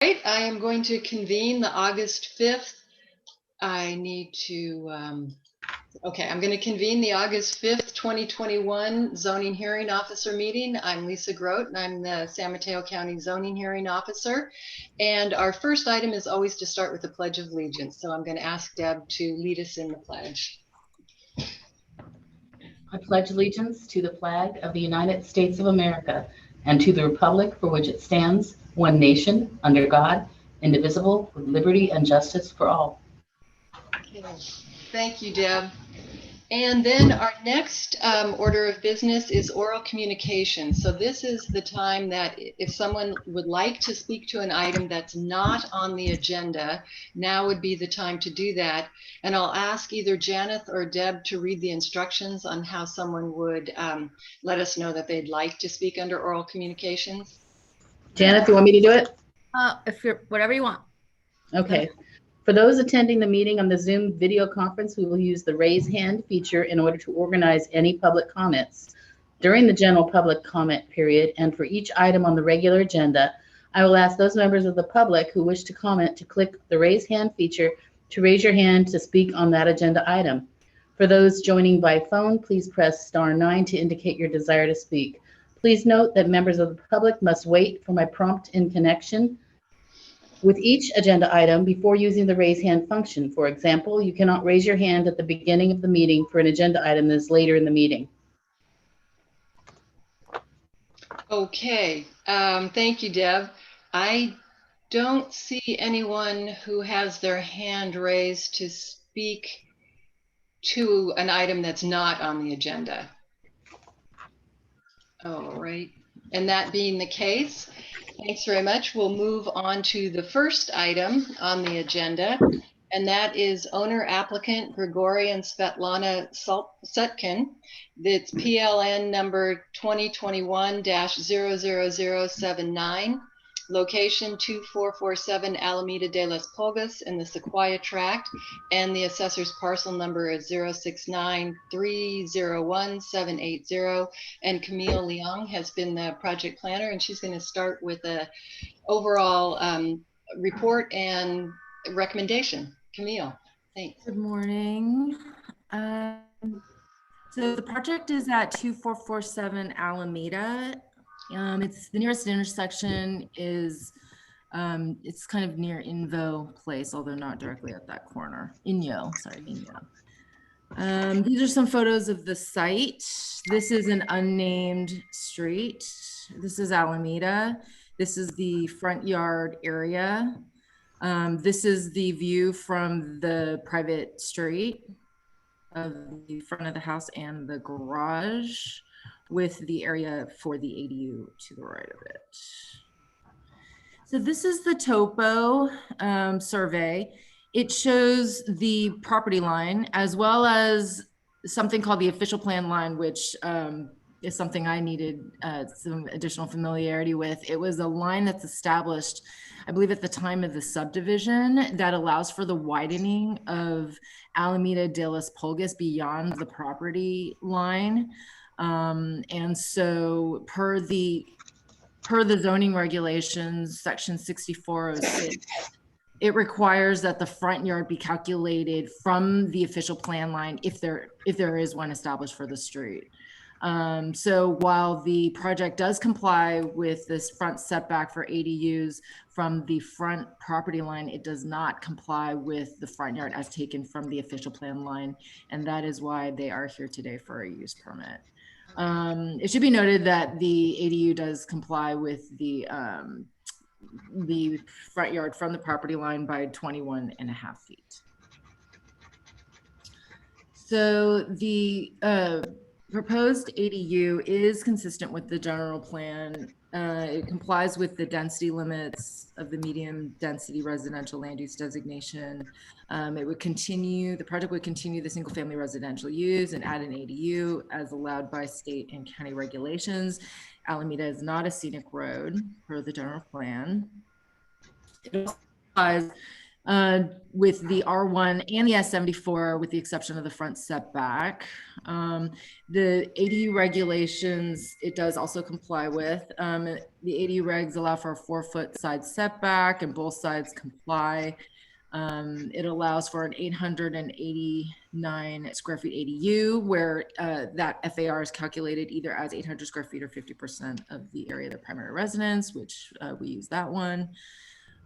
Right, I am going to convene the August 5th. I'm going to convene the August 5th, 2021 zoning hearing officer meeting. I'm Lisa Grote and I'm the San Mateo County zoning hearing officer. And our first item is always to start with the Pledge of Allegiance. So I'm going to ask Deb to lead us in the pledge. I pledge allegiance to the flag of the United States of America and to the republic for which it stands, one nation, under God, indivisible, with liberty and justice for all. Okay. Thank you, Deb. And then our next order of business is oral communication. So this is the time that if someone would like to speak to an item that's not on the agenda, now would be the time to do that. And I'll ask either Janeth or Deb to read the instructions on how someone would let us know that they'd like to speak under oral communications. Janeth, you want me to do it? If you're whatever you want. Okay. For those attending the meeting on the Zoom video conference, we will use the raise hand feature in order to organize any public comments. During the general public comment period, and for each item on the regular agenda, I will ask those members of the public who wish to comment to click the raise hand feature to raise your hand to speak on that agenda item. For those joining by phone, please press *9 to indicate your desire to speak. Please note that members of the public must wait for my prompt in connection with each agenda item before using the raise hand function. For example, you cannot raise your hand at the beginning of the meeting for an agenda item that is later in the meeting. Okay, thank you, Deb. I don't see anyone who has their hand raised to speak to an item that's not on the agenda. All right, and that being the case, thanks very much. We'll move on to the first item on the agenda, and that is owner applicant Grigori and Svetlana Sutkin. It's PLN number 2021-00079. Location 2447 Alameda de las Pulgas in the Sequoia Tract, and the assessor's parcel number is 069301780. And Camille Leong has been the project planner, and she's going to start with a overall report and recommendation. Camille, thanks. Good morning. So the project is at 2447 Alameda. It's the nearest intersection is it's kind of near Invo Place, although not directly at that corner. Inyo. These are some photos of the site. This is an unnamed street. This is Alameda. This is the front yard area. This is the view from the private street of the front of the house and the garage, with the area for the ADU to the right of it. So this is the topo survey. It shows the property line as well as something called the official plan line, which is something I needed some additional familiarity with. It was a line that's established, I believe, at the time of the subdivision that allows for the widening of Alameda de las Pulgas beyond the property line. And so per the zoning regulations, section 6406, it requires that the front yard be calculated from the official plan line if there is one established for the street. So while the project does comply with this front setback for ADUs from the front property line, it does not comply with the front yard as taken from the official plan line. And that is why they are here today for a use permit. It should be noted that the ADU does comply with the front yard from the property line by 21.5 feet. So the proposed ADU is consistent with the general plan. It complies with the density limits of the medium density residential land use designation. The project would continue the single family residential use and add an ADU as allowed by state and county regulations. Alameda is not a scenic road per the general plan. It applies with the R1 and the S74, with the exception of the front setback. The ADU regulations, it does also comply with. The ADU regs allow for a 4-foot side setback, and both sides comply. It allows for an 889 square feet ADU, where that FAR is calculated either as 800 square feet or 50% of the area of the primary residence, which we use that one.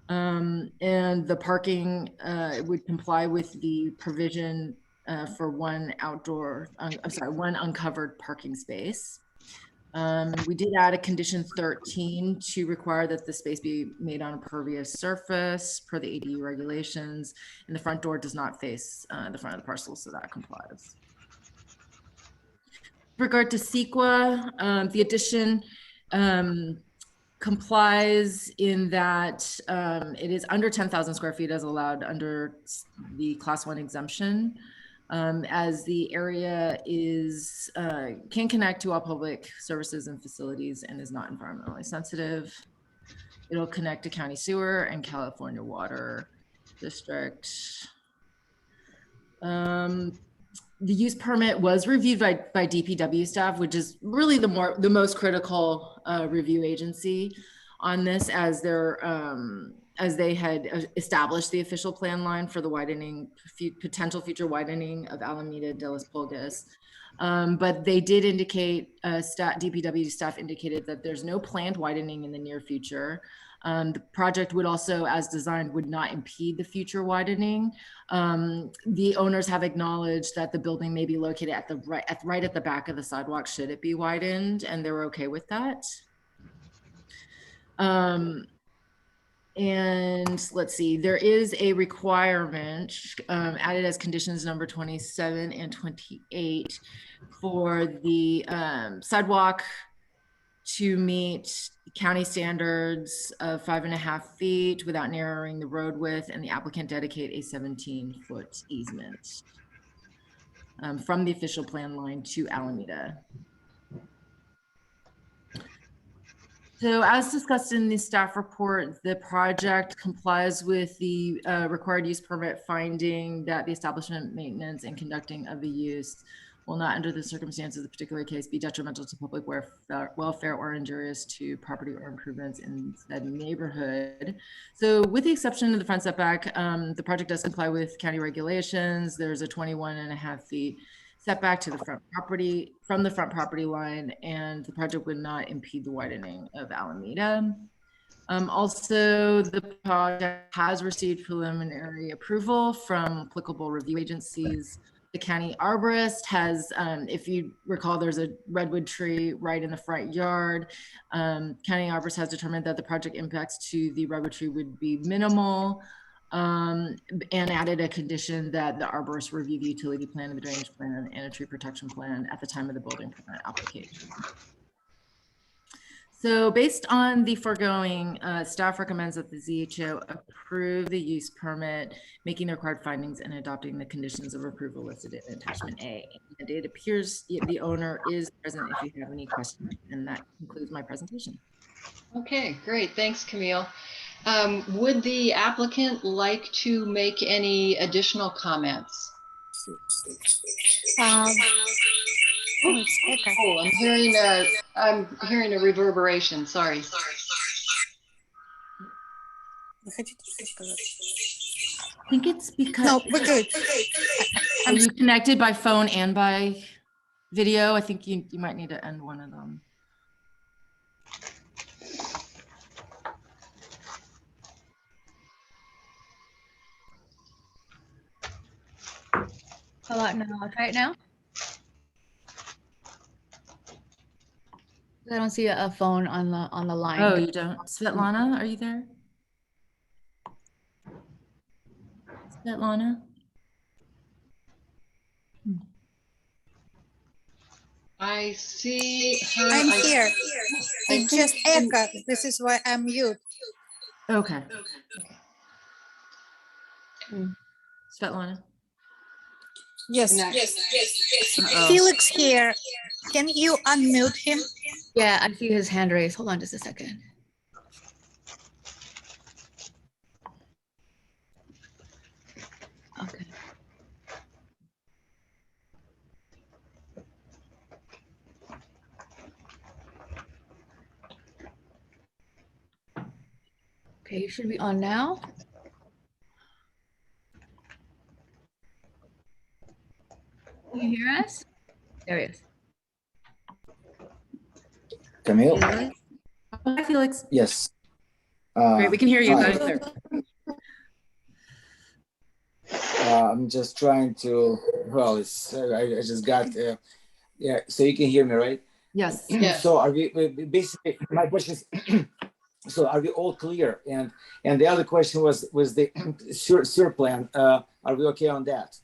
And the parking would comply with the provision for one uncovered parking space. We did add a condition 13 to require that the space be made on a pervious surface per the ADU regulations, and the front door does not face the front of the parcel, so that complies. With regard to CEQA, the addition complies in that it is under 10,000 square feet as allowed under the class 1 exemption, as the area is can connect to all public services and facilities and is not environmentally sensitive. It'll connect to county sewer and California water district. The use permit was reviewed by DPW staff, which is really the most critical review agency on this, as they had established the official plan line for the potential future widening of Alameda de las Pulgas. But they did indicate, DPW staff indicated that there's no planned widening in the near future. The project would also, as designed, would not impede the future widening. The owners have acknowledged that the building may be located at right at the back of the sidewalk should it be widened, and they're okay with that. And let's see, there is a requirement added as conditions number 27 and 28 for the sidewalk to meet county standards of 5.5 feet without narrowing the road width, and the applicant dedicate a 17-foot easement from the official plan line to Alameda. So as discussed in the staff report, the project complies with the required use permit finding that the establishment, maintenance, and conducting of the use will not, under the circumstances of the particular case, be detrimental to public welfare or injurious to property or improvements in said neighborhood. So with the exception of the front setback, the project does comply with county regulations. There's a 21.5 feet setback to the front property from the front property line, and the project would not impede the widening of Alameda. Also, the project has received preliminary approval from applicable review agencies. The county arborist has, if you recall, there's a redwood tree right in the front yard. County arborist has determined that the project impacts to the redwood tree would be minimal, and added a condition that the arborist review the utility plan, the drainage plan, and a tree protection plan at the time of the building permit application. So based on the foregoing, staff recommends that the ZHO approve the use permit, making the required findings and adopting the conditions of approval listed in attachment A. And it appears the owner is present if you have any questions. And that concludes my presentation. Okay, great. Thanks, Camille. Would the applicant like to make any additional comments? Okay. Oh, I'm hearing a reverberation. Sorry. I think it's because. No, we're good. Are you connected by phone and by video? I think you might need to end one of them. How about now? I'll try it now. I don't see a phone on the line. Oh, you don't? Svetlana, are you there? Svetlana? I see her. I'm here. It just echoed. This is why I'm mute. Okay. Svetlana? Yes. Uh-oh. Felix here. Can you unmute him? Yeah, I see his hand raised. Hold on just a second. Okay, you should be on now. Can you hear us? There he is. Camille? Felix? Hi, Felix. Yes. Great, we can hear you. Hi. Got it clear. I'm just trying to, well, I just got, yeah, so you can hear me, right? Yes. Yes. So are basically, my question is, so are we all clear? And the other question was the sewer plan. Are we okay on that?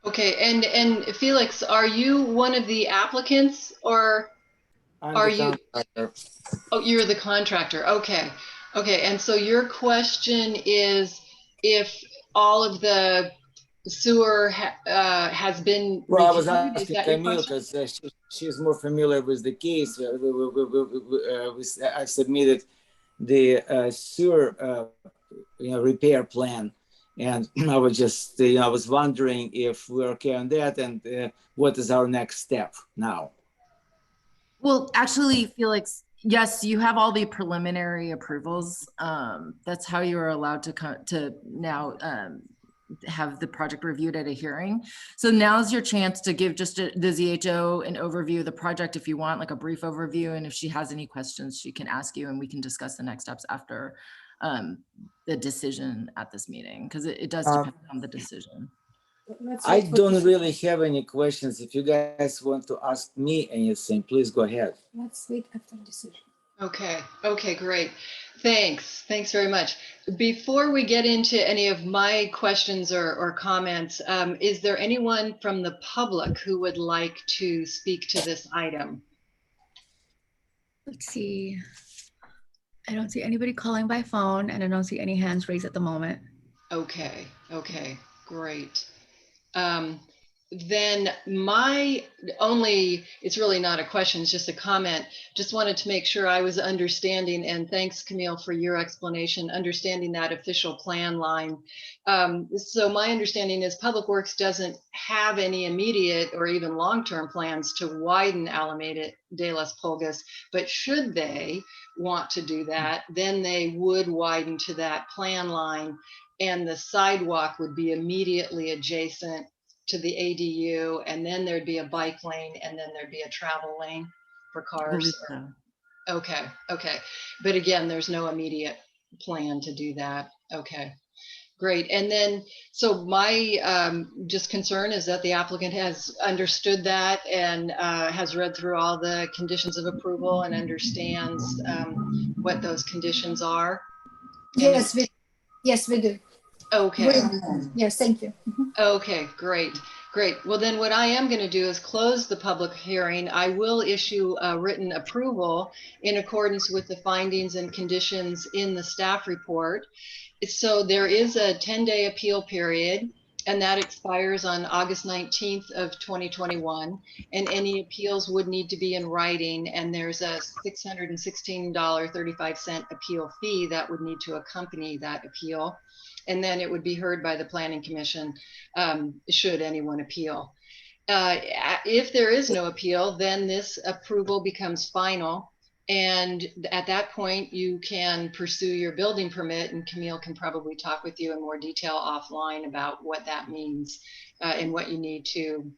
Okay, and Felix, are you one of the applicants or I'm are the you? contractor. Oh, you're the contractor. Okay. Okay. And so your question is if all of the sewer has been Well, I was reviewed? Is asking that your Camille question? because she's more familiar with the case. I submitted the sewer repair plan, and I was just I was wondering if we're okay on that, and what is our next step now? Well, actually, Felix, yes, you have all the preliminary approvals. That's how you are allowed to now have the project reviewed at a hearing. So now's your chance to give just the ZHO an overview of the project if you want, like a brief overview. And if she has any questions, she can ask you and we can discuss the next steps after the decision at this meeting, because it does depend on the decision. I don't really have any questions. If you guys want to ask me anything, please go ahead. Let's wait after decision. Okay. Okay, great. Thanks. Thanks very much. Before we get into any of my questions or comments, is there anyone from the public who would like to speak to this item? Let's see. I don't see anybody calling by phone and I don't see any hands raised at the moment. Okay. Okay, great. Then my only, it's really not a question, it's just a comment. Just wanted to make sure I was understanding, and thanks Camille for your explanation, understanding that official plan line. So my understanding is Public Works doesn't have any immediate or even long-term plans to widen Alameda de las Pulgas, but should they want to do that, then they would widen to that plan line and the sidewalk would be immediately adjacent to the ADU, and then there'd be a bike lane, and then there'd be a travel lane for I believe cars. so. Okay, okay. But again, there's no immediate plan to do that. Okay, great. And then, so my just concern is that the applicant has understood that and has read through all the conditions of approval and understands what those conditions are. Yes, we do. Okay. Yes, thank you. Okay, great, great. Well, then what I am going to do is close the public hearing. I will issue a written approval in accordance with the findings and conditions in the staff report. So there is a 10-day appeal period, and that expires on August 19th of 2021. And any appeals would need to be in writing, and there's a $616.35 appeal fee that would need to accompany that appeal. And then it would be heard by the Planning Commission should anyone appeal. If there is no appeal, then this approval becomes final. And at that point, you can pursue your building permit, and Camille can probably talk with you in more detail offline about what that means and what you need to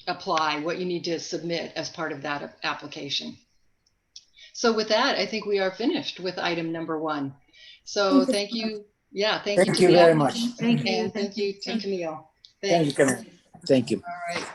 apply, what you need to submit as part of that application. So with that, I think we are finished with item number 1. So thank you. Yeah, thank you. Thank you very much. Thank you. And thank you to Camille. Thank you, Camille. Thank you. All right.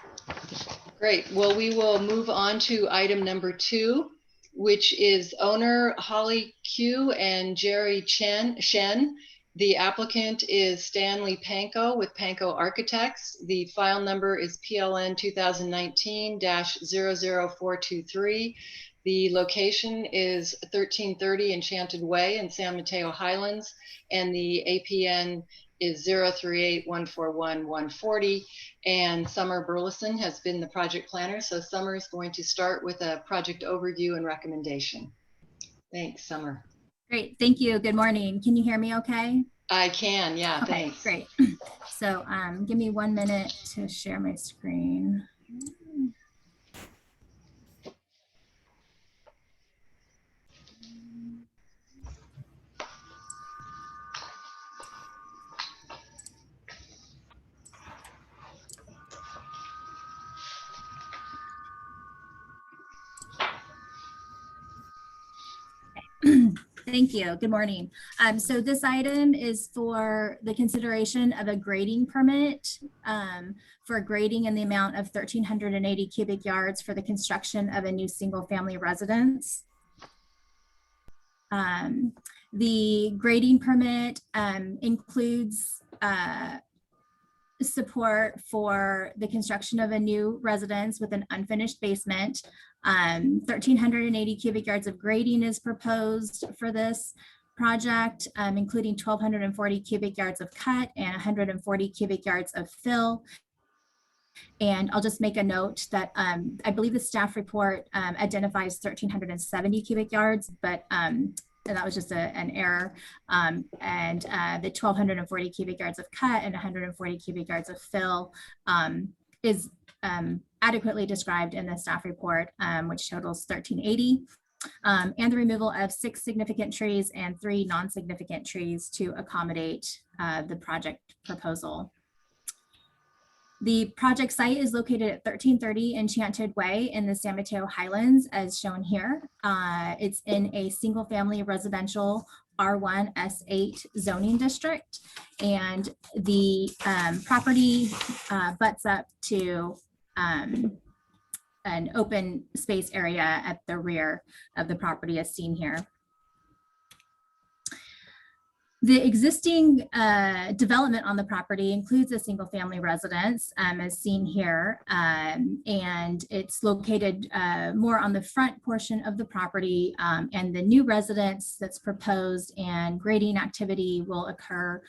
Great. Well, we will move on to item number 2, which is owner Holly Q and Jerry Shen. The applicant is Stanley Panko with Panko Architects. The file number is PLN 2019-00423. The location is 1330 Enchanted Way in San Mateo Highlands, and the APN is 038141140. And Summer Burleson has been the project planner. So Summer is going to start with a project overview and recommendation. Thanks, Summer. Great, thank you. Good morning. Can you hear me okay? I can, yeah, Okay, thanks. great. So give me 1 minute to share my screen. Thank you. Good morning. So this item is for the consideration of a grading permit for grading in the amount of 1,380 cubic yards for the construction of a new single-family residence. The grading permit includes support for the construction of a new residence with an unfinished basement. 1,380 cubic yards of grading is proposed for this project, including 1,240 cubic yards of cut and 140 cubic yards of fill. And I'll just make a note that I believe the staff report identifies 1,370 cubic yards, but that was just an error. The 1,240 cubic yards of cut and 140 cubic yards of fill is adequately described in the staff report, which totals 1,380. And the removal of 6 significant trees and 3 non-significant trees to accommodate the project proposal. The project site is located at 1330 Enchanted Way in the San Mateo Highlands, as shown here. It's in a single-family residential R1 S8 zoning district, and the property butts up to an open space area at the rear of the property, as seen here. The existing development on the property includes a single family residence, as seen here, and it's located more on the front portion of the property, and the new residence that's proposed and grading activity will occur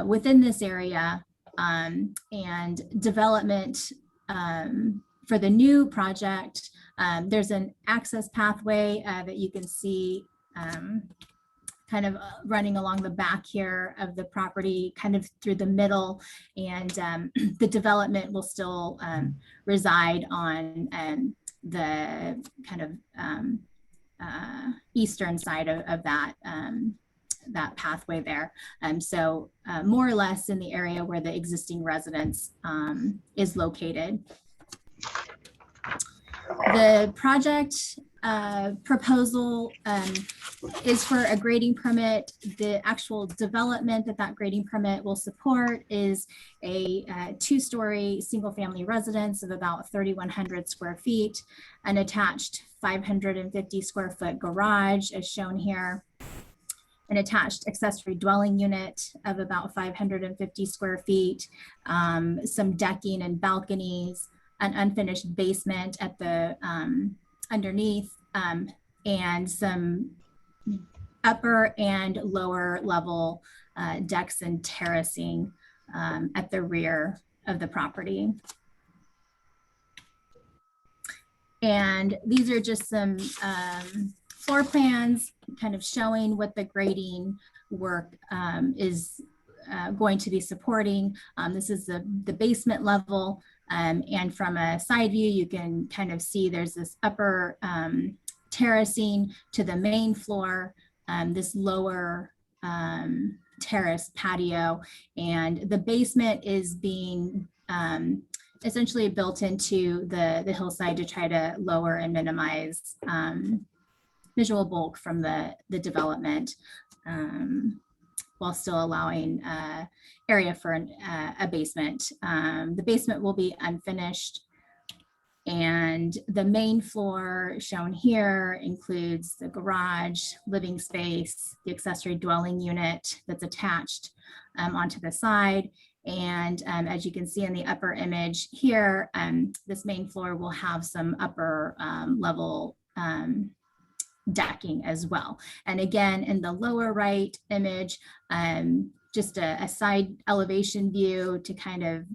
within this area, and development for the new project. There's an access pathway that you can see kind of running along the back here of the property, kind of through the middle, and the development will still reside on the kind of eastern side of that that pathway there. So more or less in the area where the existing residence is located. The project proposal is for a grading permit. The actual development that grading permit will support is a 2-story single-family residence of about 3,100 square feet, an attached 550 square foot garage, as shown here, an attached accessory dwelling unit of about 550 square feet, some decking and balconies, an unfinished basement at the underneath, and some upper and lower level decks and terracing at the rear of the property. And these are just some floor plans kind of showing what the grading work is going to be supporting. This is the basement level. And from a side view, you can kind of see there's this upper terracing to the main floor, this lower terrace patio, and the basement is being essentially built into the hillside to try to lower and minimize visual bulk from the development, while still allowing area for a basement. The basement will be unfinished, and the main floor shown here includes the garage, living space, the accessory dwelling unit that's attached onto the side. And as you can see in the upper image here, this main floor will have some upper level decking as well. And again, in the lower right image, just a side elevation view to kind of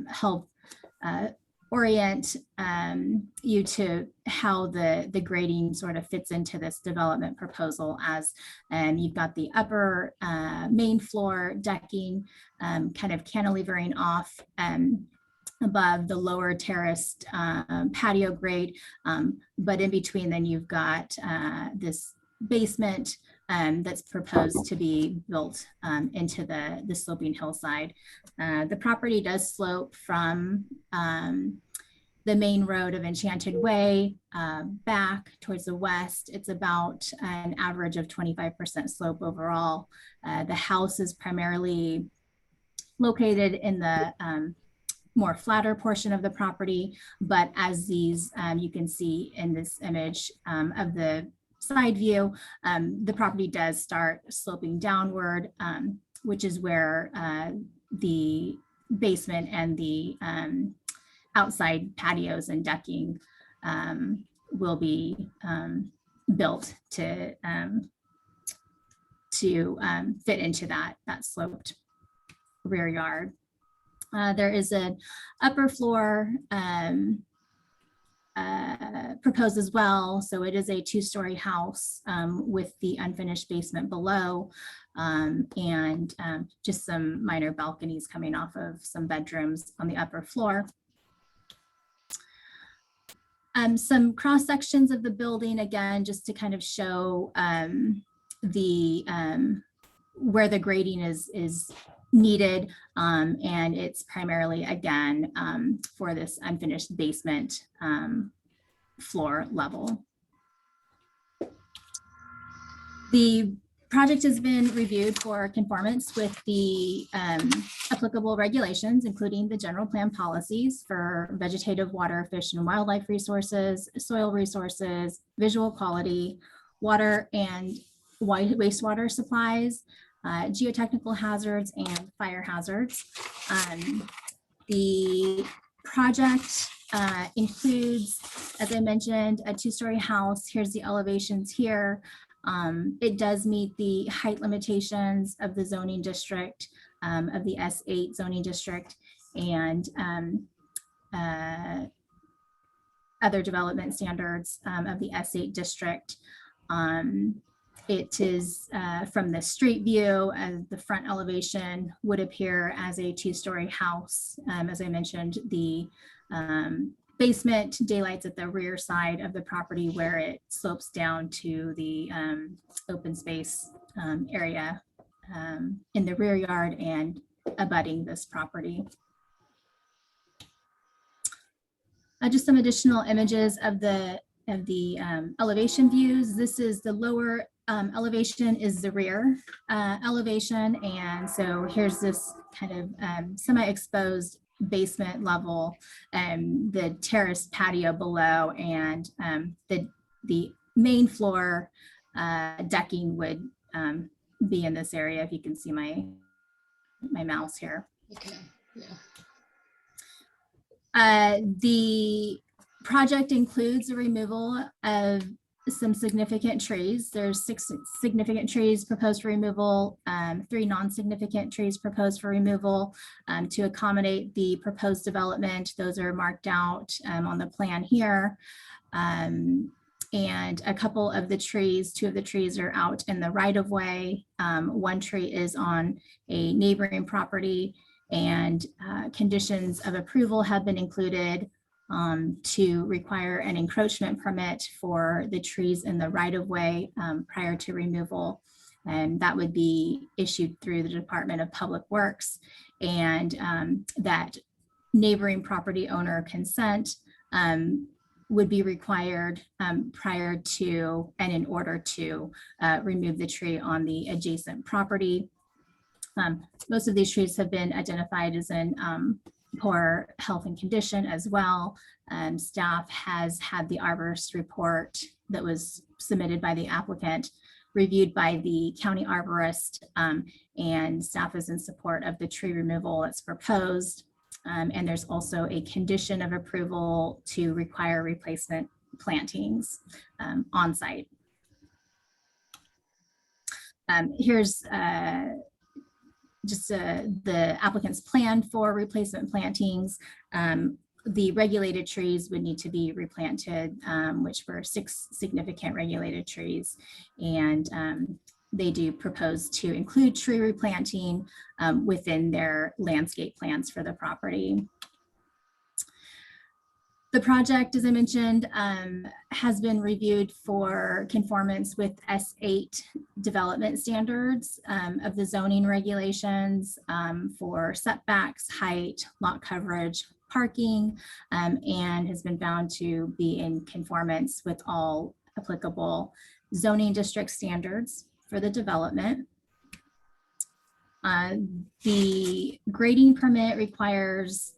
help orient you to how the grading sort of fits into this development proposal, as you've got the upper main floor decking kind of cantilevering off above the lower terraced patio grade, but in between then you've got this basement that's proposed to be built into the sloping hillside. The property does slope from the main road of Enchanted Way back towards the west. It's about an average of 25% slope overall. The house is primarily located in the more flatter portion of the property, but as these, you can see in this image of the side view, the property does start sloping downward, which is where the basement and the outside patios and decking will be built to fit into that sloped rear yard. There is an upper floor proposed as well. So it is a 2-story house with the unfinished basement below and just some minor balconies coming off of some bedrooms on the upper floor. Some cross sections of the building, again, just to kind of show where the grading is needed, and it's primarily, again, for this unfinished basement floor level. The project has been reviewed for conformance with the applicable regulations, including the general plan policies for vegetative, water, fish, and wildlife resources, soil resources, visual quality, water and wastewater supplies, geotechnical hazards, and fire hazards. The project includes, as I mentioned, a 2-story house. Here's the elevations here. It does meet the height limitations of the zoning district, of the S8 zoning district, and other development standards of the S8 district. It is from the street view, as the front elevation would appear as a 2-story house. As I mentioned, the basement daylights at the rear side of the property where it slopes down to the open space area in the rear yard and abutting this property. Just some additional images of the elevation views. This is the lower elevation is the rear elevation. And so here's this kind of semi-exposed basement level, the terraced patio below, and the main floor decking would be in this area. If you can see my mouse here. Okay, yeah. The project includes the removal of some significant trees. There's 6 significant trees proposed for removal, 3 non-significant trees proposed for removal to accommodate the proposed development. Those are marked out on the plan here. And a couple of the trees, 2 of the trees are out in the right of way. 1 tree is on a neighboring property, and conditions of approval have been included to require an encroachment permit for the trees in the right of way prior to removal. And that would be issued through the Department of Public Works, and that neighboring property owner consent would be required prior to and in order to remove the tree on the adjacent property. Most of these trees have been identified as in poor health and condition as well. Staff has had the arborist report that was submitted by the applicant reviewed by the county arborist, and staff is in support of the tree removal that's proposed. And there's also a condition of approval to require replacement plantings on site. Here's just the applicant's plan for replacement plantings. The regulated trees would need to be replanted, which were 6 significant regulated trees. And they do propose to include tree replanting within their landscape plans for the property. The project, as I mentioned, has been reviewed for conformance with S8 development standards of the zoning regulations for setbacks, height, lot coverage, parking, and has been found to be in conformance with all applicable zoning district standards for the development. The grading permit requires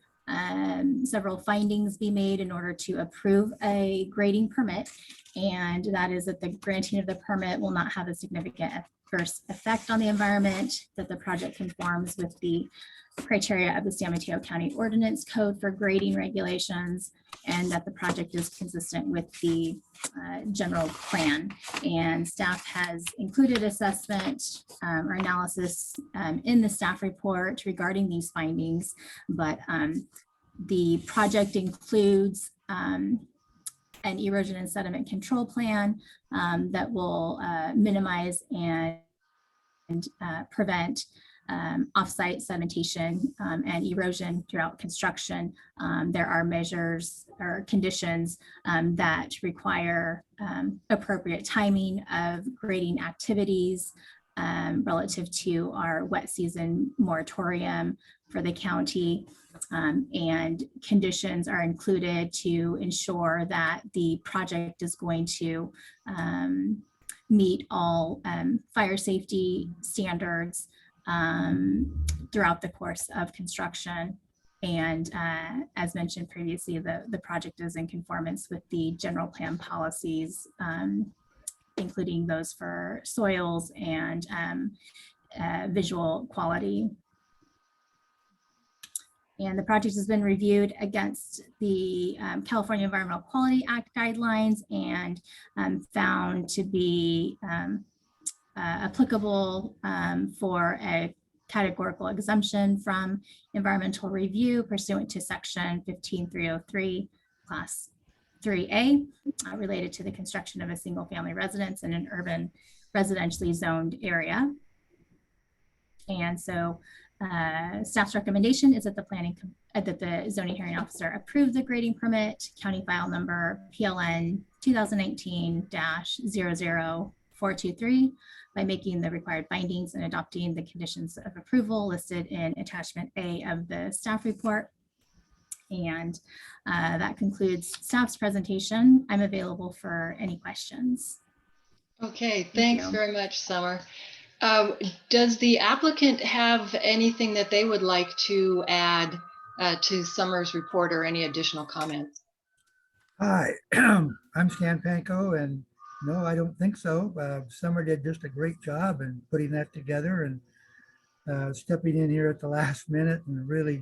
several findings be made in order to approve a grading permit, and that is that the granting of the permit will not have a significant adverse effect on the environment, that the project conforms with the criteria of the San Mateo County Ordinance Code for grading regulations, and that the project is consistent with the general plan. And staff has included assessment or analysis in the staff report regarding these findings, but the project includes an erosion and sediment control plan that will minimize and prevent offsite sedimentation and erosion throughout construction. There are measures or conditions that require appropriate timing of grading activities relative to our wet season moratorium for the county. And conditions are included to ensure that the project is going to meet all fire safety standards throughout the course of construction. And as mentioned previously, the project is in conformance with the general plan policies, including those for soils and visual quality. And the project has been reviewed against the California Environmental Quality Act guidelines and found to be applicable for a categorical exemption from environmental review pursuant to section 15303 class 3A related to the construction of a single family residence in an urban residentially zoned area. And so staff's recommendation is that that the zoning hearing officer approve the grading permit, county file number PLN 2019-00423, by making the required findings and adopting the conditions of approval listed in attachment A of the staff report. And that concludes staff's presentation. I'm available for any questions. Okay, thanks very much, Summer. Does the applicant have anything that they would like to add to Summer's report or any additional comments? Hi, I'm Stan Panko, and no, I don't think so. Summer did just a great job in putting that together and stepping in here at the last minute and really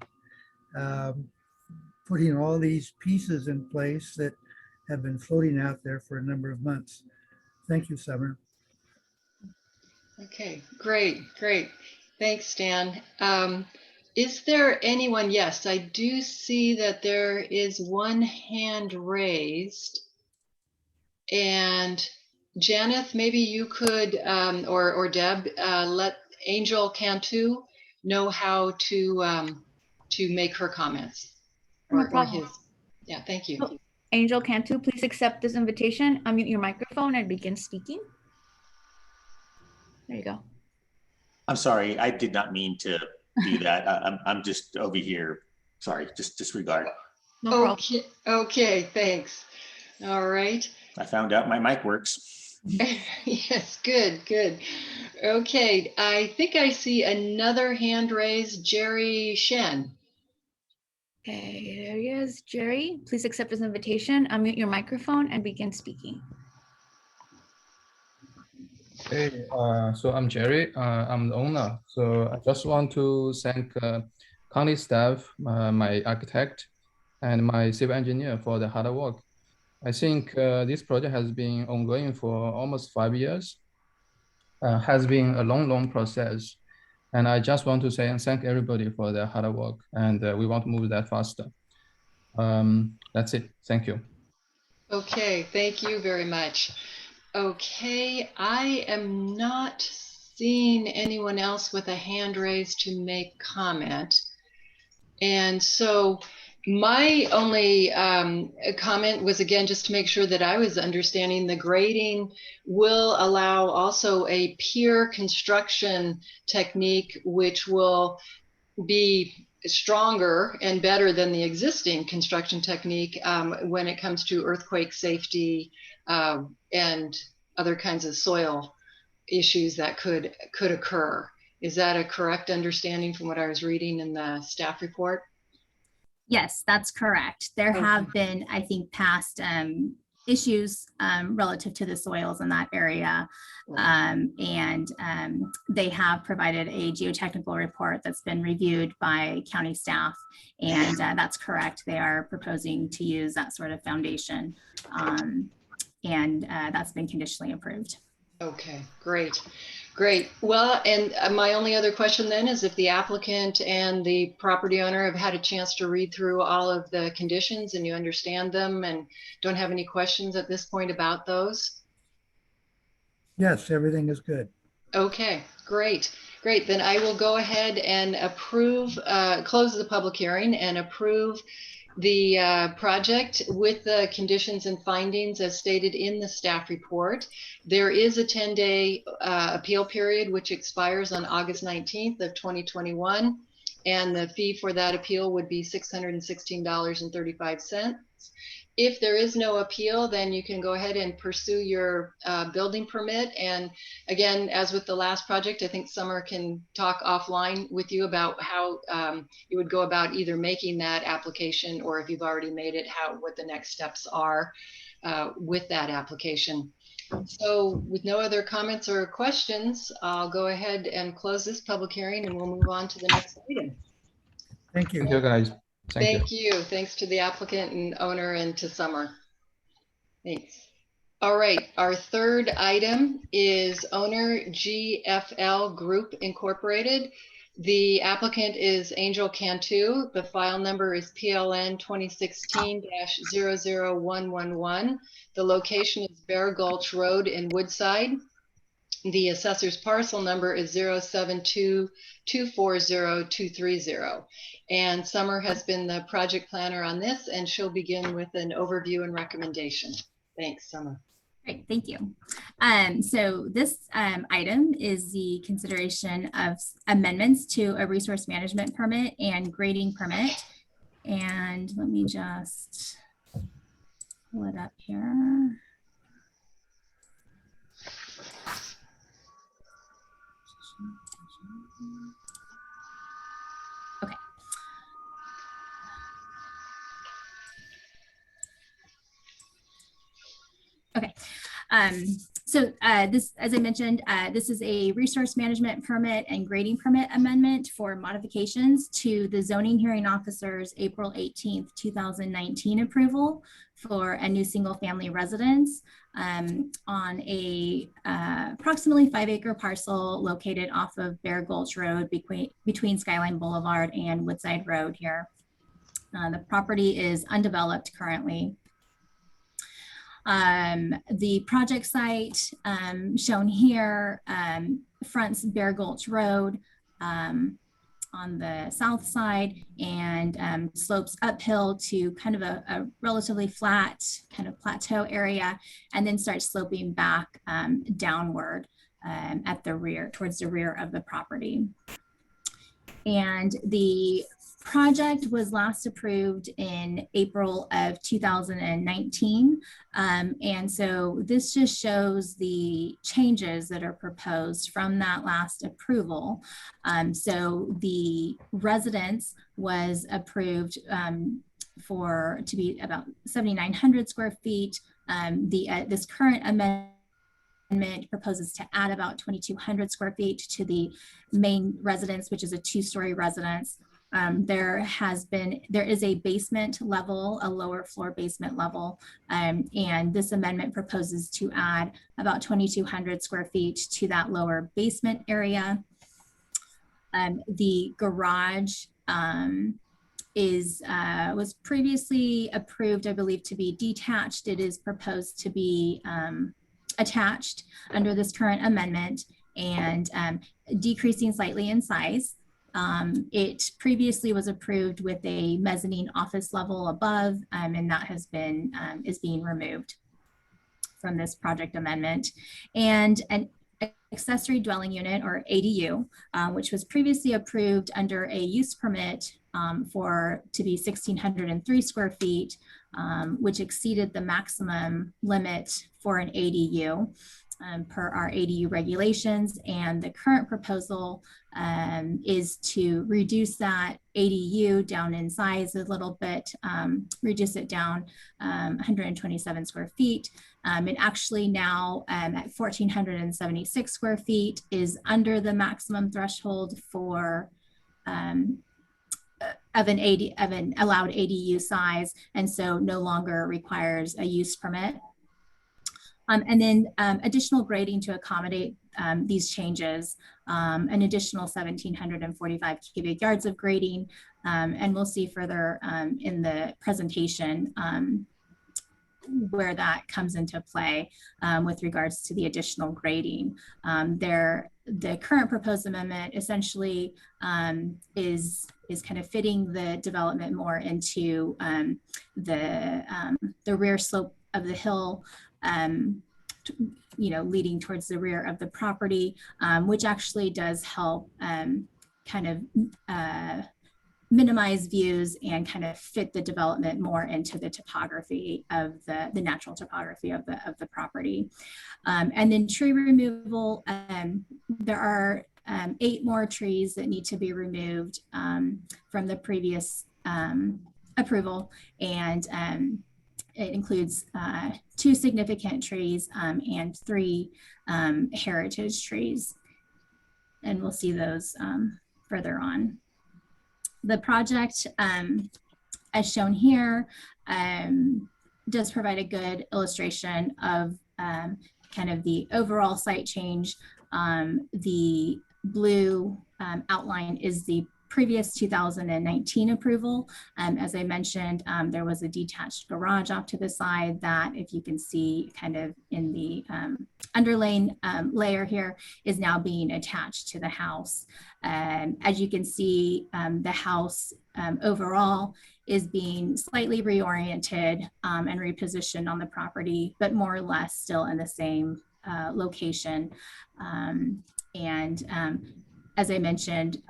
putting all these pieces in place that have been floating out there for a number of months. Thank you, Summer. Okay, great. Thanks, Stan. Is there anyone? Yes, I do see that there is one hand raised. And Janeth, maybe you could, or Deb, let Angel Cantu know how to make her comments. No problem. His. Yeah, thank you. Oh, Angel Cantu, please accept this invitation, unmute your microphone and begin speaking. There you go. I'm sorry, I did not mean to do that. I'm just over here. Sorry, just disregard. No problem. Okay, thanks. All right. I found out my mic works. Yes, good. Okay, I think I see another hand raised, Jerry Shen. Okay, there he is. Jerry, please accept this invitation, unmute your microphone and begin speaking. Hey, so I'm Jerry. I'm the owner. So I just want to thank county staff, my architect, and my civil engineer for the hard work. I think this project has been ongoing for almost 5 years. Has been a long process. And I just want to say and thank everybody for their hard work. And we want to move that faster. That's it. Thank you. Okay, thank you very much. Okay, I am not seeing anyone else with a hand raised to make comment. And so my only comment was, again, just to make sure that I was understanding, the grading will allow also a pier construction technique, which will be stronger and better than the existing construction technique when it comes to earthquake safety and other kinds of soil issues that could occur. Is that a correct understanding from what I was reading in the staff report? Yes, that's correct. There have been, I think, past issues relative to the soils in that area. They have provided a geotechnical report that's been reviewed by county staff. And that's correct. They are proposing to use that sort of foundation. That's been conditionally approved. Okay, great. Great. Well, and my only other question then is if the applicant and the property owner have had a chance to read through all of the conditions and you understand them and don't have any questions at this point about those? Yes, everything is good. Okay, great. Great. Then I will go ahead and approve, close the public hearing and approve the project with the conditions and findings as stated in the staff report. There is a 10-day appeal period which expires on August 19th of 2021, and the fee for that appeal would be $616.35. If there is no appeal, then you can go ahead and pursue your building permit. And again, as with the last project, I think Summer can talk offline with you about how you would go about either making that application, or if you've already made it, what the next steps are with that application. So with no other comments or questions, I'll go ahead and close this public hearing and we'll move on to the next item. Thank you. Thank you, guys. Thank you. Thanks to the applicant and owner and to Summer. Thanks. All right. Our third item is owner GFL Group Incorporated. The applicant is Angel Cantu. The file number is PLN 2016-00111. The location is Bear Gulch Road in Woodside. The assessor's parcel number is 072240230. And Summer has been the project planner on this, and she'll begin with an overview and recommendation. Thanks, Summer. Great, thank you. So this item is the consideration of amendments to a resource management permit and grading permit. And let me just pull it up here. Okay. Okay. This, as I mentioned, this is a resource management permit and grading permit amendment for modifications to the zoning hearing officer's April 18th, 2019 approval for a new single family residence on a approximately 5-acre parcel located off of Bear Gulch Road between Skyline Boulevard and Woodside Road here. The property is undeveloped currently. The project site shown here fronts Bear Gulch Road on the south side and slopes uphill to kind of a relatively flat kind of plateau area, and then starts sloping back downward at the rear, towards the rear of the property. And the project was last approved in April of 2019. And so this just shows the changes that are proposed from that last approval. So the residence was approved to be about 7,900 square feet. This current amendment proposes to add about 2,200 square feet to the main residence, which is a 2-story residence. There is a basement level, a lower floor basement level, and this amendment proposes to add about 2,200 square feet to that lower basement area. The garage was previously approved, I believe, to be detached. It is proposed to be attached under this current amendment and decreasing slightly in size. It previously was approved with a mezzanine office level above, and that has been is being removed from this project amendment. And an accessory dwelling unit, or ADU, which was previously approved under a use permit to be 1,603 square feet, which exceeded the maximum limit for an ADU per our ADU regulations. And the current proposal is to reduce that ADU down in size a little bit, reduce it down 127 square feet. It actually now at 1,476 square feet is under the maximum threshold for of an allowed ADU size, and so no longer requires a use permit. And then additional grading to accommodate these changes, an additional 1,745 cubic yards of grading, and we'll see further in the presentation where that comes into play with regards to the additional grading. The current proposed amendment essentially is kind of fitting the development more into the rear slope of the hill, leading towards the rear of the property, which actually does help kind of minimize views and kind of fit the development more into the topography of the natural topography of the property. And then tree removal, there are 8 more trees that need to be removed from the previous approval, and it includes 2 significant trees and 3 heritage trees. And we'll see those further on. The project, as shown here, does provide a good illustration of kind of the overall site change. The blue outline is the previous 2019 approval. As I mentioned, there was a detached garage off to the side that, if you can see kind of in the underlaying layer here, is now being attached to the house. As you can see, the house overall is being slightly reoriented and repositioned on the property, but more or less still in the same location. As I mentioned,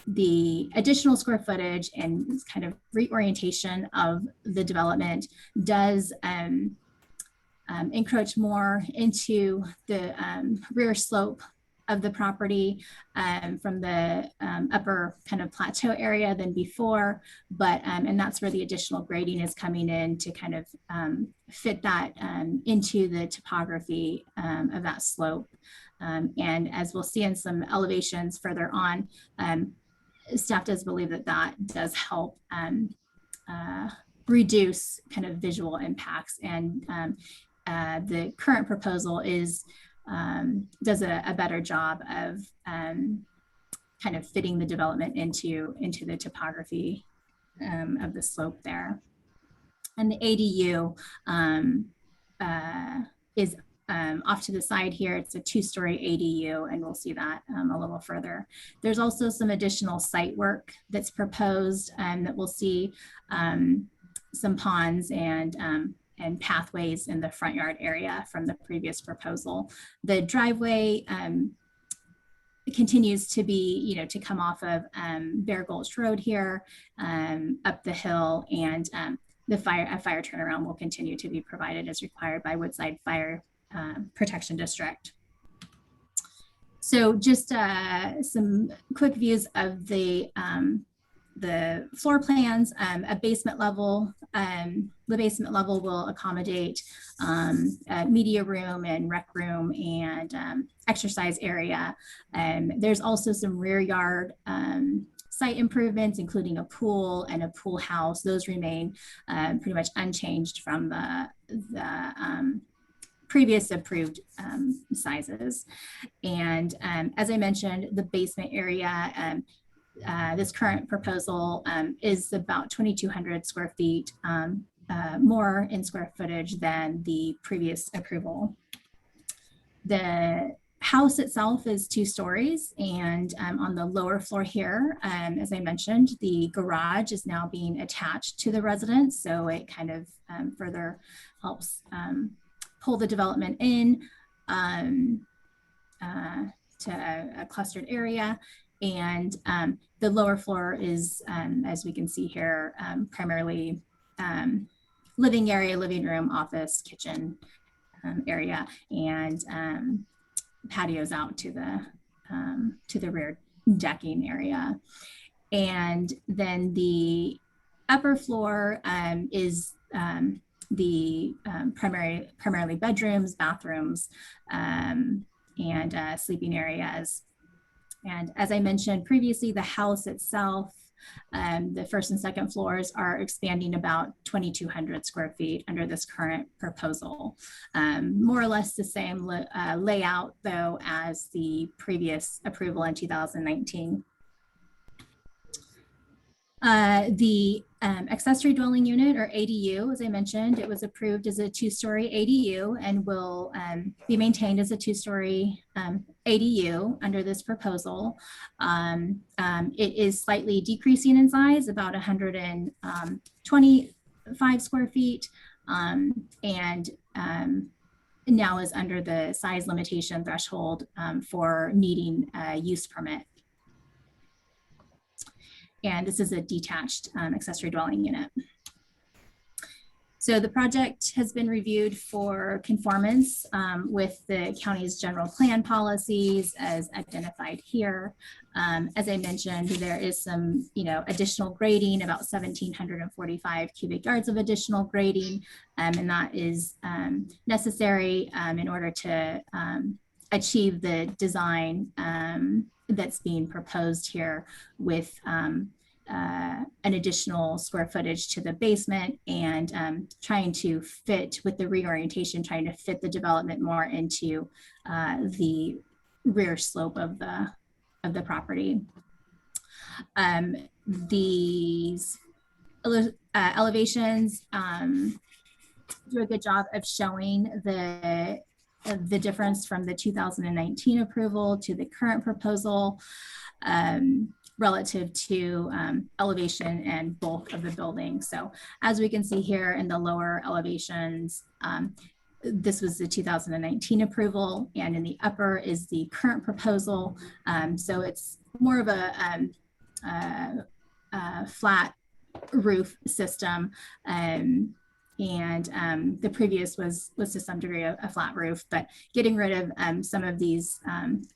the additional square footage and kind of reorientation of the development does encroach more into the rear slope of the property from the upper kind of plateau area than before, but and that's where the additional grading is coming in to kind of fit that into the topography of that slope. And as we'll see in some elevations further on, staff does believe that that does help reduce kind of visual impacts. And the current proposal does a better job of kind of fitting the development into the topography of the slope there. And the ADU is off to the side here. It's a 2-story ADU, and we'll see that a little further. There's also some additional site work that's proposed, and that we'll see some ponds and pathways in the front yard area from the previous proposal. The driveway continues to be, to come off of Bear Gulch Road here, up the hill, and a fire turnaround will continue to be provided as required by Woodside Fire Protection District. So just some quick views of the floor plans. A basement level, the basement level will accommodate a media room and rec room and exercise area. There's also some rear yard site improvements, including a pool and a pool house. Those remain pretty much unchanged from the previous approved sizes. And as I mentioned, the basement area, this current proposal is about 2,200 square feet more in square footage than the previous approval. The house itself is 2 stories, and on the lower floor here, as I mentioned, the garage is now being attached to the residence, so it kind of further helps pull the development in to a clustered area. And the lower floor is, as we can see here, primarily living area, living room, office, kitchen area, and patios out to the rear decking area. And then the upper floor is the primarily bedrooms, bathrooms, and sleeping areas. And as I mentioned previously, the house itself, the first and second floors are expanding about 2,200 square feet under this current proposal. More or less the same layout though as the previous approval in 2019. The accessory dwelling unit, or ADU, as I mentioned, it was approved as a 2-story ADU and will be maintained as a 2-story ADU under this proposal. It is slightly decreasing in size, about 125 square feet, and now is under the size limitation threshold for needing a use permit. And this is a detached accessory dwelling unit. So the project has been reviewed for conformance with the county's general plan policies as identified here. As I mentioned, there is some, additional grading, about 1,745 cubic yards of additional grading, and that is necessary in order to achieve the design that's being proposed here with an additional square footage to the basement, and trying to fit with the reorientation, trying to fit the development more into the rear slope of the property. These elevations do a good job of showing the difference from the 2019 approval to the current proposal relative to elevation and bulk of the building. So as we can see here in the lower elevations, this was the 2019 approval, and in the upper is the current proposal. So it's more of a flat roof system. The previous was to some degree a flat roof, but getting rid of some of these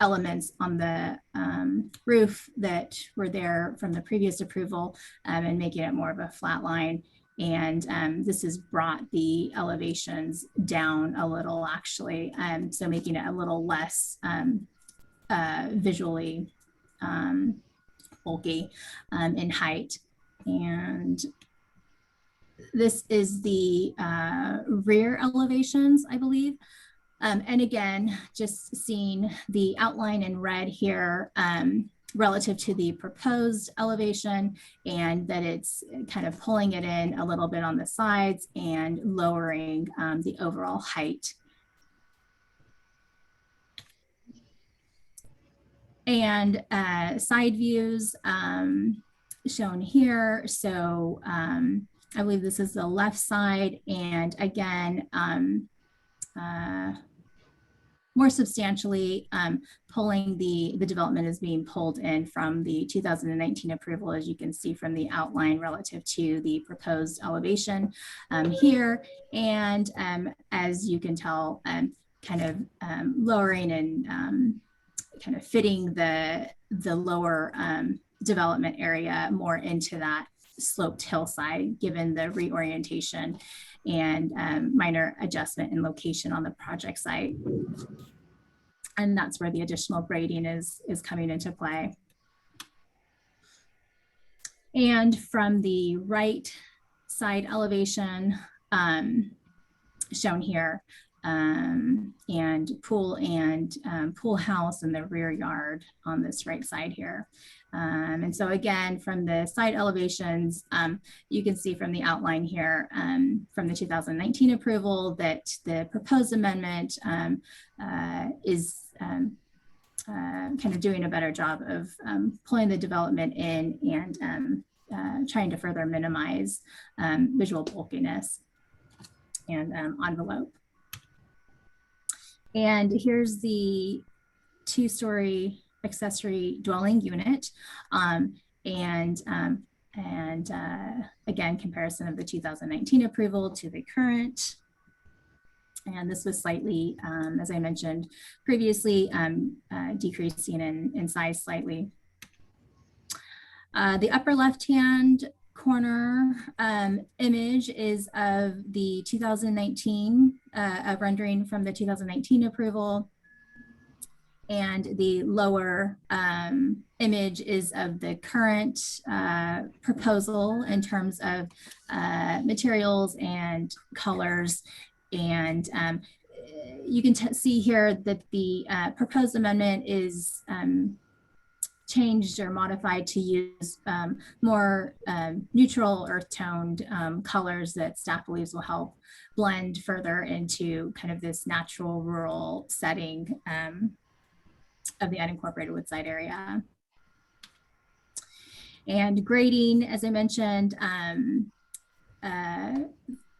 elements on the roof that were there from the previous approval, and making it more of a flat line. And this has brought the elevations down a little, actually, so making it a little less visually bulky in height. And this is the rear elevations, I believe. And again, just seeing the outline in red here relative to the proposed elevation, and that it's kind of pulling it in a little bit on the sides and lowering the overall height. And side views shown here. So I believe this is the left side, and again, more substantially pulling the development is being pulled in from the 2019 approval, as you can see from the outline relative to the proposed elevation here. And as you can tell, kind of lowering and kind of fitting the lower development area more into that sloped hillside, given the reorientation and minor adjustment in location on the project site. And that's where the additional grading is coming into play. And from the right side elevation shown here, and pool house in the rear yard on this right side here. And so again, from the side elevations, you can see from the outline here from the 2019 approval that the proposed amendment is kind of doing a better job of pulling the development in and trying to further minimize visual bulkiness and envelope. And here's the 2-story accessory dwelling unit. Again, comparison of the 2019 approval to the current. And this was slightly, as I mentioned previously, decreasing in size slightly. The upper left-hand corner image is of the 2019, a rendering from the 2019 approval. And the lower image is of the current proposal in terms of materials and colors. And you can see here that the proposed amendment is changed or modified to use more neutral earth-toned colors that staff believes will help blend further into kind of this natural rural setting of the unincorporated Woodside area. And grading, as I mentioned,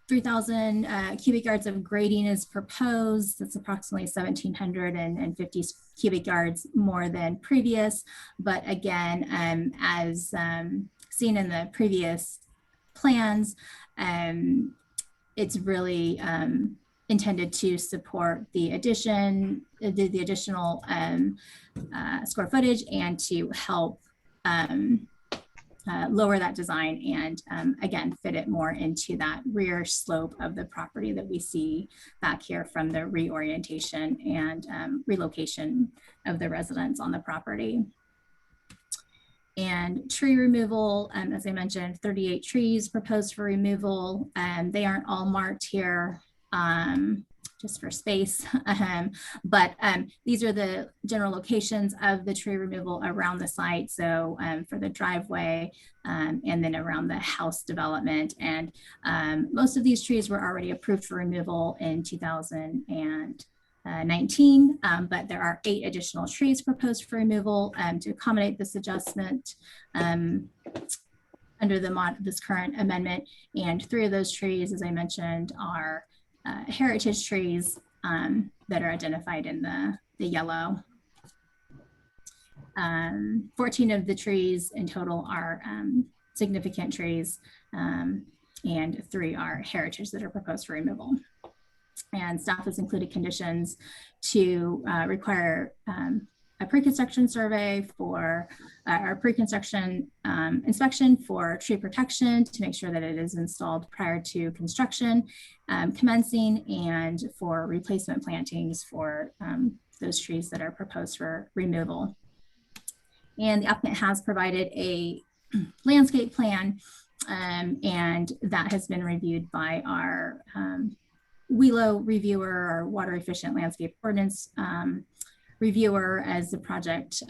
3,000 cubic yards of grading is proposed. That's approximately 1,750 cubic yards more than previous. But again, as seen in the previous plans, it's really intended to support the addition, the additional square footage, and to help lower that design and again, fit it more into that rear slope of the property that we see back here from the reorientation and relocation of the residents on the property. And tree removal, as I mentioned, 38 trees proposed for removal. They aren't all marked here just for space, but these are the general locations of the tree removal around the site. So for the driveway and then around the house development. And most of these trees were already approved for removal in 2019, but there are 8 additional trees proposed for removal to accommodate this adjustment under this current amendment. And 3 of those trees, as I mentioned, are heritage trees that are identified in the yellow. 14 of the trees in total are significant trees, and 3 are heritage that are proposed for removal. And staff has included conditions to require a pre-construction survey for our pre-construction inspection for tree protection to make sure that it is installed prior to construction commencing, and for replacement plantings for those trees that are proposed for removal. And the applicant has provided a landscape plan, and that has been reviewed by our WELO reviewer, our water efficient landscape ordinance reviewer, as the project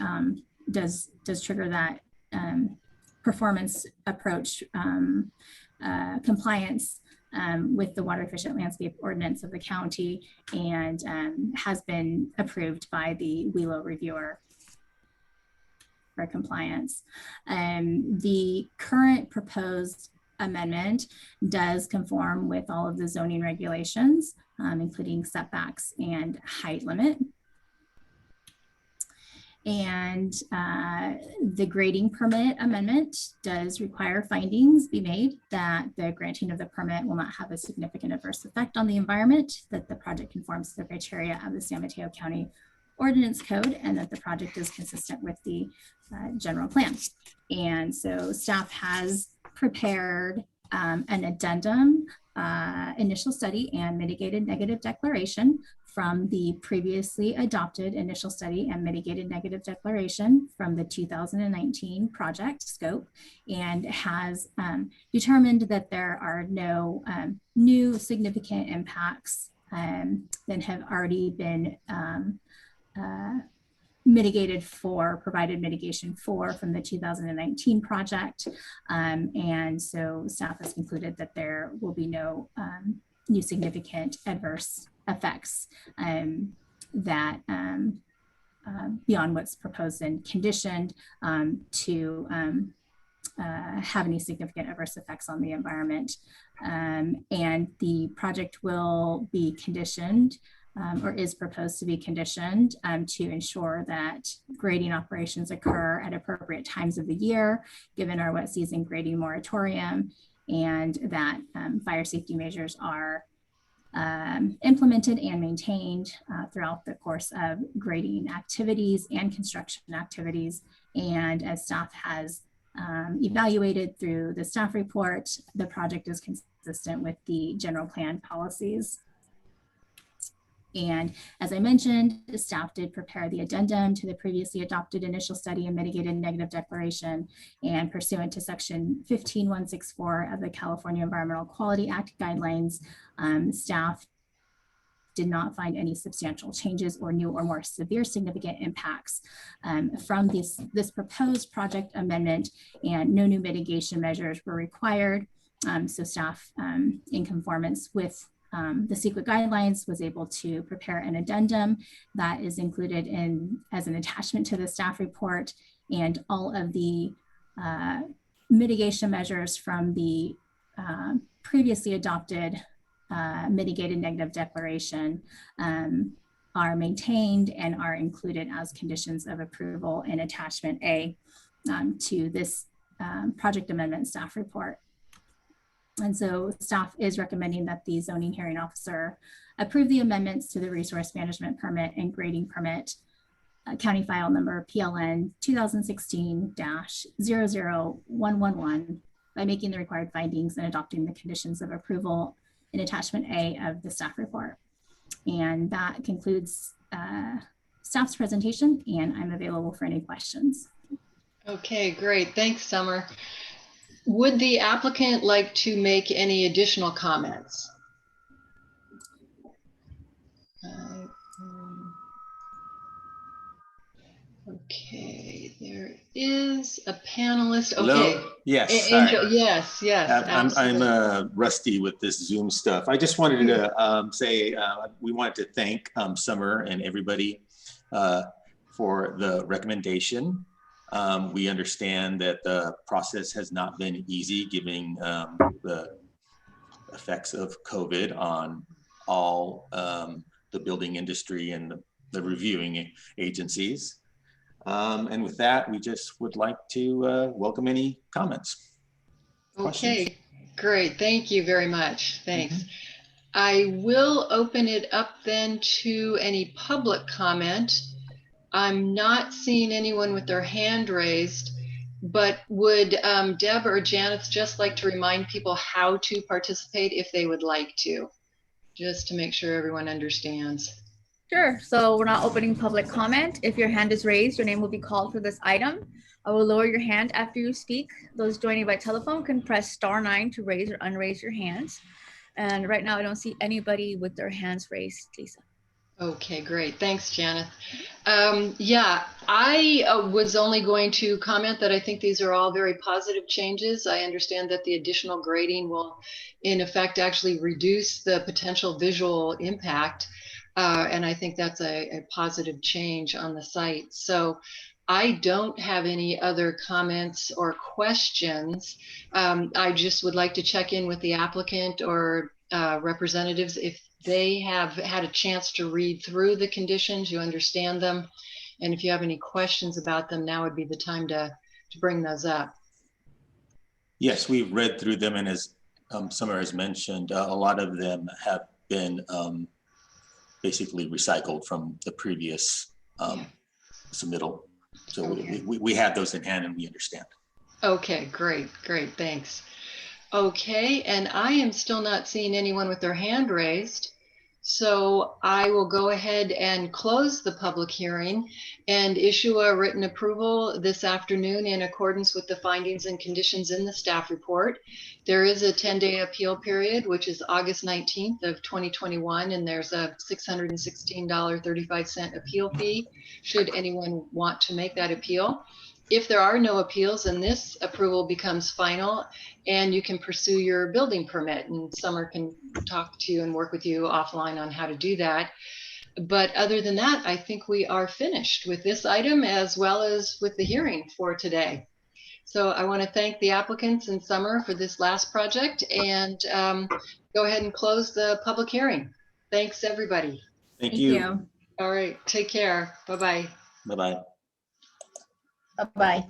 does trigger that performance approach compliance with the water efficient landscape ordinance of the county, and has been approved by the WELO reviewer for compliance. The current proposed amendment does conform with all of the zoning regulations, including setbacks and height limit. And the grading permit amendment does require findings be made that the granting of the permit will not have a significant adverse effect on the environment, that the project conforms to the criteria of the San Mateo County Ordinance Code, and that the project is consistent with the general plan. And so staff has prepared an addendum, initial study and mitigated negative declaration from the previously adopted initial study and mitigated negative declaration from the 2019 project scope, and has determined that there are no new significant impacts that have already been mitigated for, provided mitigation for from the 2019 project. And so staff has concluded that there will be no new significant adverse effects that beyond what's proposed and conditioned to have any significant adverse effects on the environment. And the project will be conditioned or is proposed to be conditioned to ensure that grading operations occur at appropriate times of the year, given our wet season grading moratorium, and that fire safety measures are implemented and maintained throughout the course of grading activities and construction activities. And as staff has evaluated through the staff report, the project is consistent with the general plan policies. And as I mentioned, the staff did prepare the addendum to the previously adopted initial study and mitigated negative declaration, and pursuant to section 15164 of the California Environmental Quality Act guidelines, staff did not find any substantial changes or new or more severe significant impacts from this proposed project amendment, and no new mitigation measures were required. So staff, in conformance with the CEQA guidelines, was able to prepare an addendum that is included as an attachment to the staff report, and all of the mitigation measures from the previously adopted mitigated negative declaration are maintained and are included as conditions of approval in attachment A to this project amendment staff report. And so staff is recommending that the zoning hearing officer approve the amendments to the resource management permit and grading permit, county file number PLN 2016-00111, by making the required findings and adopting the conditions of approval in attachment A of the staff report. And that concludes staff's presentation, and I'm available for any questions. Okay, great. Thanks, Summer. Would the applicant like to make any additional comments? Okay, there is a panelist. Okay. Hello? Yes. Angel, Hi. yes, I'm rusty with this Zoom stuff. I just wanted to say we wanted to thank Summer and everybody for the recommendation. We understand that the process has not been easy, given the effects of COVID on all the building industry and the reviewing agencies. And with that, we just would like to welcome any comments. Okay, questions. great. Thank you very much. Thanks. I will open it up then to any public comment. I'm not seeing anyone with their hand raised, but would Deb or Janice just like to remind people how to participate if they would like to, just to make sure everyone understands. Sure. So we're not opening public comment. If your hand is raised, your name will be called for this item. I will lower your hand after you speak. Those joining by telephone can press *9 to raise or unraise your hands. And right now I don't see anybody with their hands raised, Lisa. Okay, great. Thanks, Janet. Yeah, I was only going to comment that I think these are all very positive changes. I understand that the additional grading will, in effect, actually reduce the potential visual impact. And I think that's a positive change on the site. So I don't have any other comments or questions. I just would like to check in with the applicant or representatives if they have had a chance to read through the conditions, you understand them. And if you have any questions about them, now would be the time to bring those up. Yes, we've read through them, and as Summer has mentioned, a lot of them have been basically recycled from the previous submittal. So okay. we have those in hand and we understand. Okay, great, thanks. Okay, and I am still not seeing anyone with their hand raised. So I will go ahead and close the public hearing and issue a written approval this afternoon in accordance with the findings and conditions in the staff report. There is a 10-day appeal period, which is August 19th of 2021, and there's a $616.35 appeal fee should anyone want to make that appeal. If there are no appeals, then this approval becomes final and you can pursue your building permit, and Summer can talk to you and work with you offline on how to do that. But other than that, I think we are finished with this item as well as with the hearing for today. So I want to thank the applicants and Summer for this last project, and go ahead and close the public hearing. Thanks, everybody. Thank Thank you. you. All right, take care. Bye-bye. Bye-bye. Bye-bye.